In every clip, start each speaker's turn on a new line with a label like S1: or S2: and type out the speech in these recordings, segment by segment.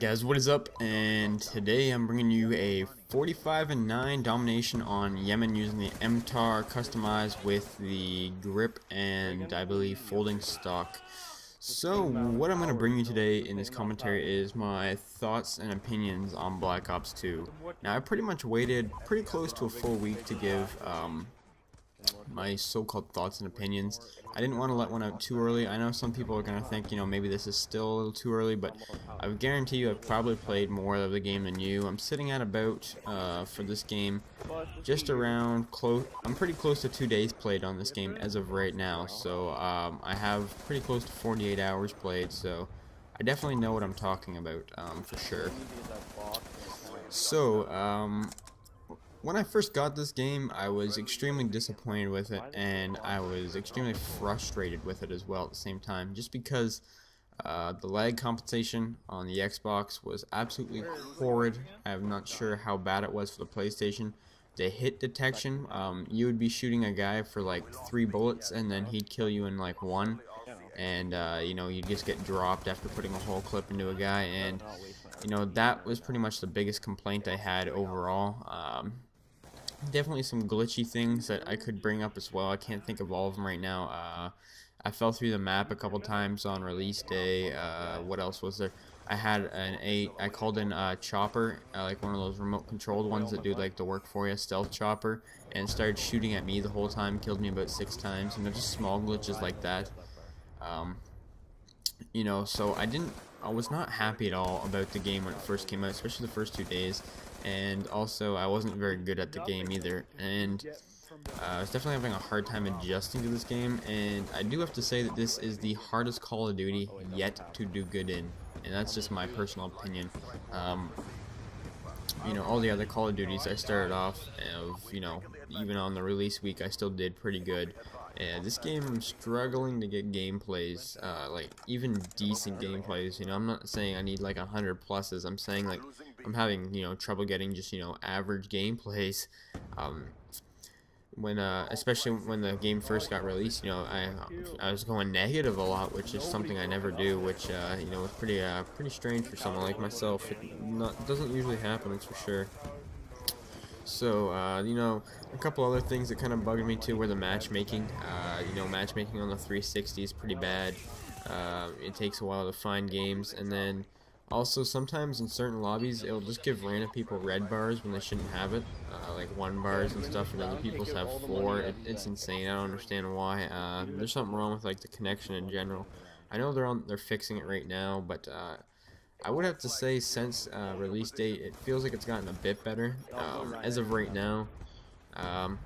S1: Guys, what is up? And today I'm bringing you a 45-9 domination on Yemen using the MTAR customized with the grip and I believe folding stock. So what I'm going to bring you today in this commentary is my thoughts and opinions on Black Ops 2. Now I pretty much waited pretty close to a full week to give my so-called thoughts and opinions. I didn't want to let one out too early. I know some people are going to think, maybe this is still a little too early, but I would guarantee you I've probably played more of the game than you. I'm sitting at about, for this game, just around close. I'm pretty close to 2 days played on this game as of right now, so I have pretty close to 48 hours played, so I definitely know what I'm talking about, for sure. So, when I first got this game, I was extremely disappointed with it, and I was extremely frustrated with it as well at the same time, just because the lag compensation on the Xbox was absolutely horrid. I'm not sure how bad it was for the PlayStation. The hit detection, you would be shooting a guy for like 3 bullets, and then he'd kill you in like 1. And, you'd just get dropped after putting a whole clip into a guy, and, that was pretty much the biggest complaint I had overall. Definitely some glitchy things that I could bring up as well. I can't think of all of them right now. I fell through the map a couple times on release day. What else was there? I had I called in a chopper, like one of those remote controlled ones that do like the work for you, stealth chopper, and started shooting at me the whole time, killed me about 6 times, just small glitches like that. Um, so I was not happy at all about the game when it first came out, especially the first 2 days, and also I wasn't very good at the game either, and I was definitely having a hard time adjusting to this game, and I do have to say that this is the hardest Call of Duty yet to do good in, and that's just my personal opinion. All the other Call of Duties I started off of, even on the release week, I still did pretty good. And this game, I'm struggling to get gameplays, like even decent gameplays. I'm not saying I need like 100 pluses. I'm saying like I'm having, trouble getting just, average gameplays. Especially when the game first got released, I was going negative a lot, which is something I never do, which was pretty strange for someone like myself. It doesn't usually happen, that's for sure. So, a couple other things that kind of bugged me too were the matchmaking. Matchmaking on the 360 is pretty bad. It takes a while to find games, and then also sometimes in certain lobbies it'll just give random people red bars when they shouldn't have it, like 1 bars and stuff, and other people's have 4. It's insane. I don't understand why. There's something wrong with like the connection in general. I know they're fixing it right now, but I would have to say since release date, it feels like it's gotten a bit better. As of right now, um,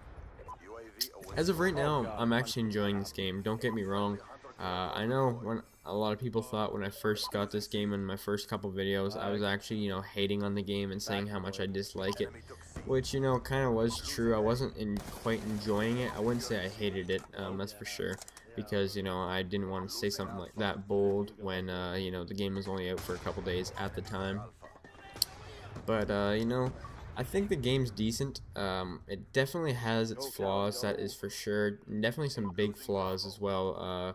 S1: I'm actually enjoying this game. Don't get me wrong. I know when a lot of people thought when I first got this game in my first couple videos, I was actually, hating on the game and saying how much I dislike it, which, kind of was true. I wasn't quite enjoying it. I wouldn't say I hated it, that's for sure, because, I didn't want to say something like that bold when, the game was only out for a couple days at the time. But, I think the game's decent. It definitely has its flaws, that is for sure. Definitely some big flaws as well.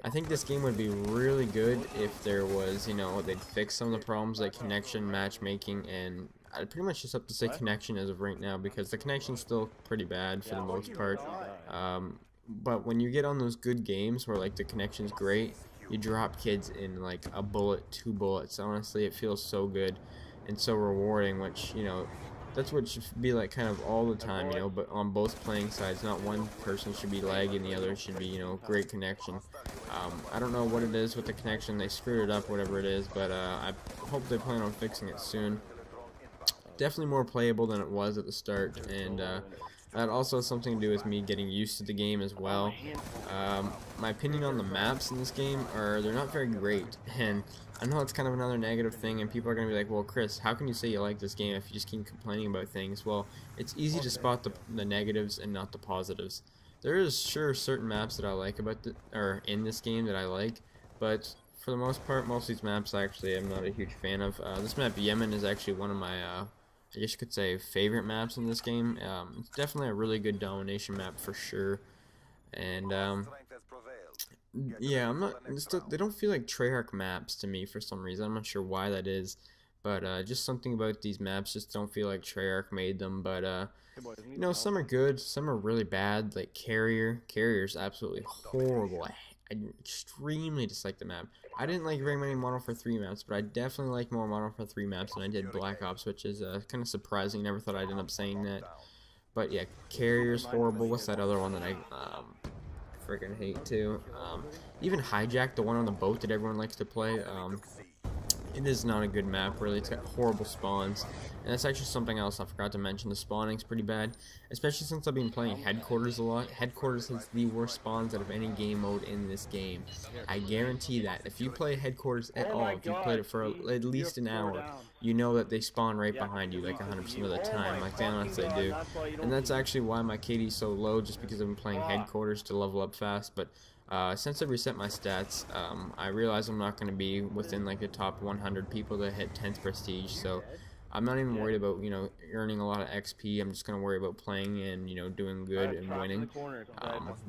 S1: I think this game would be really good if there was, they'd fix some of the problems like connection, matchmaking, and I'd pretty much just have to say connection as of right now, because the connection's still pretty bad for the most part. But when you get on those good games where like the connection's great, you drop kids in like a bullet, 2 bullets. Honestly, it feels so good and so rewarding, which, that's what it should be like kind of all the time, but on both playing sides, not one person should be lagging, the other should be, great connection. I don't know what it is with the connection, they screwed it up, whatever it is, but I hope they plan on fixing it soon. Definitely more playable than it was at the start, and that also has something to do with me getting used to the game as well. My opinion on the maps in this game are they're not very great, and I know it's kind of another negative thing, and people are going to be like, well, Chris, how can you say you like this game if you just keep complaining about things? Well, it's easy to spot the negatives and not the positives. There is sure certain maps that I like or in this game that I like, but for the most part, most of these maps actually I'm not a huge fan of. This map, Yemen, is actually one of my I guess you could say favorite maps in this game. It's definitely a really good domination map for sure, and Yeah, I'm not. They don't feel like Treyarch maps to me for some reason. I'm not sure why that is, but just something about these maps just don't feel like Treyarch made them. But some are good, some are really bad. Like Carrier's absolutely horrible. I extremely dislike the map. I didn't like very many Modern Warfare 3 maps, but I definitely like more Modern Warfare 3 maps than I did Black Ops, which is kind of surprising. Never thought I'd end up saying that. But yeah, Carrier's horrible. What's that other one that I freaking hate too? Even Hijack, the one on the boat that everyone likes to play. It is not a good map, really. It's got horrible spawns, and that's actually something else I forgot to mention. The spawning's pretty bad, especially since I've been playing Headquarters a lot. Headquarters has the worst spawns out of any game mode in this game. I guarantee that. If you play Headquarters at all, if you played it for at least an hour, you know that they spawn right behind you like 100% of the time, like they honestly do. And that's actually why my KD's so low, just because I've been playing Headquarters to level up fast, but since I reset my stats, I realize I'm not going to be within like the top 100 people that hit 10th prestige, so I'm not even worried about, earning a lot of XP. I'm just going to worry about playing and, doing good and winning,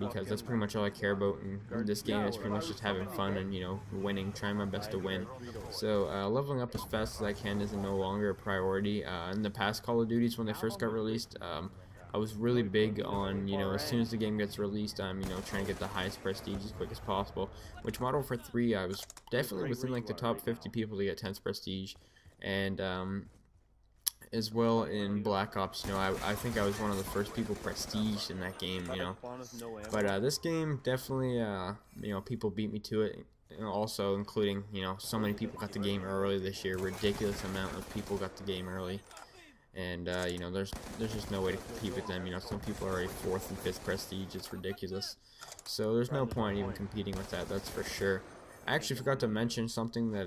S1: because that's pretty much all I care about in this game. Is pretty much just having fun and, winning, trying my best to win. So leveling up as fast as I can is no longer a priority. In the past Call of Duties, when they first got released, I was really big on, as soon as the game gets released, I'm, trying to get the highest prestige as quick as possible. Which Modern Warfare 3, I was definitely within like the top 50 people to get 10th prestige, and as well in Black Ops, I think I was one of the first people prestiged in that game, But this game definitely, people beat me to it. Also including, so many people got the game early this year. Ridiculous amount of people got the game early. And there's just no way to compete with them. Some people are already 4th and 5th prestige. It's ridiculous. So there's no point even competing with that. That's for sure. I actually forgot to mention something that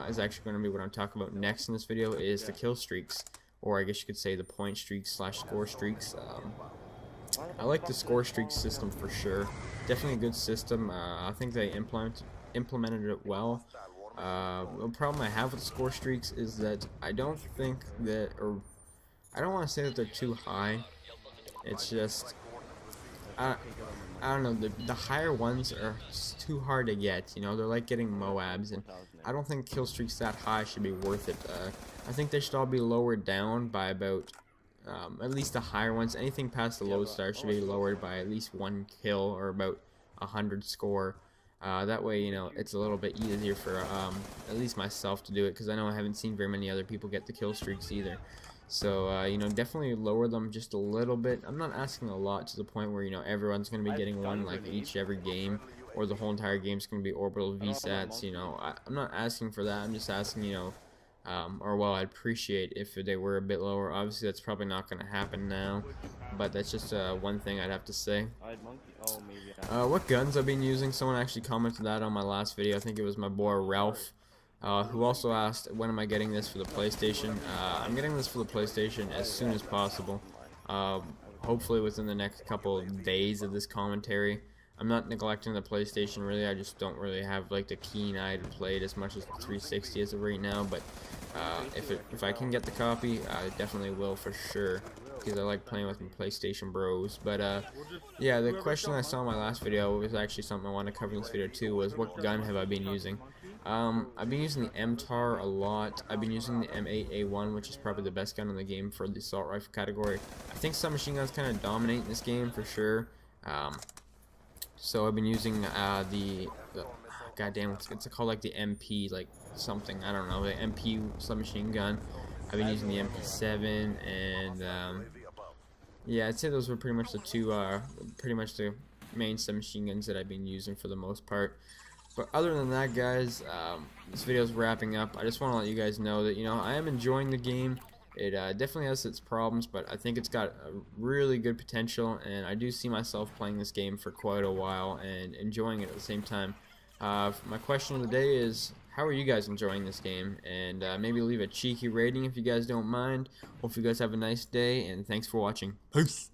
S1: is actually going to be what I'm talking about next in this video, is the kill streaks, or I guess you could say the point streaks / score streaks. I like the score streaks system for sure. Definitely a good system. I think they implemented it well. The problem I have with score streaks is that I don't think that, or I don't want to say that they're too high. It's just, I don't know, the higher ones are just too hard to get, they're like getting Moabs, and I don't think kill streaks that high should be worth it. I think they should all be lowered down by about, at least the higher ones. Anything past the lodestar should be lowered by at least 1 kill, or about 100 score. That way, it's a little bit easier for at least myself to do it, because I know I haven't seen very many other people get the kill streaks either. So, definitely lower them just a little bit. I'm not asking a lot, to the point where, everyone's going to be getting one like every game, or the whole entire game's going to be orbital VSATs. I'm not asking for that. I'm just asking, I'd appreciate if they were a bit lower. Obviously, that's probably not going to happen now, but that's just one thing I'd have to say. What guns I've been using? Someone actually commented that on my last video. I think it was my boy Ralph, who also asked, when am I getting this for the PlayStation? I'm getting this for the PlayStation as soon as possible. Hopefully within the next couple of days of this commentary. I'm not neglecting the PlayStation, really. I just don't really have like the keen eye to play it as much as the 360 as of right now. But if I can get the copy, I definitely will for sure, because I like playing with my PlayStation bros. But yeah, the question I saw in my last video was actually something I want to cover in this video too, was what gun have I been using? I've been using the MTAR a lot. I've been using the M8A1, which is probably the best gun in the game for the assault rifle category. I think submachine guns kind of dominate in this game for sure. So I've been using the goddamn, it's called like the MP like something, I don't know, the MP submachine gun. I've been using the MP7, and yeah, I'd say those were pretty much the two, pretty much the main submachine guns that I've been using for the most part. But other than that, guys, this video is wrapping up. I just want to let you guys know that, I am enjoying the game. It definitely has its problems, but I think it's got a really good potential, and I do see myself playing this game for quite a while and enjoying it at the same time. My question of the day is, how are you guys enjoying this game? And maybe leave a cheeky rating if you guys don't mind. Hope you guys have a nice day, and thanks for watching. Peace!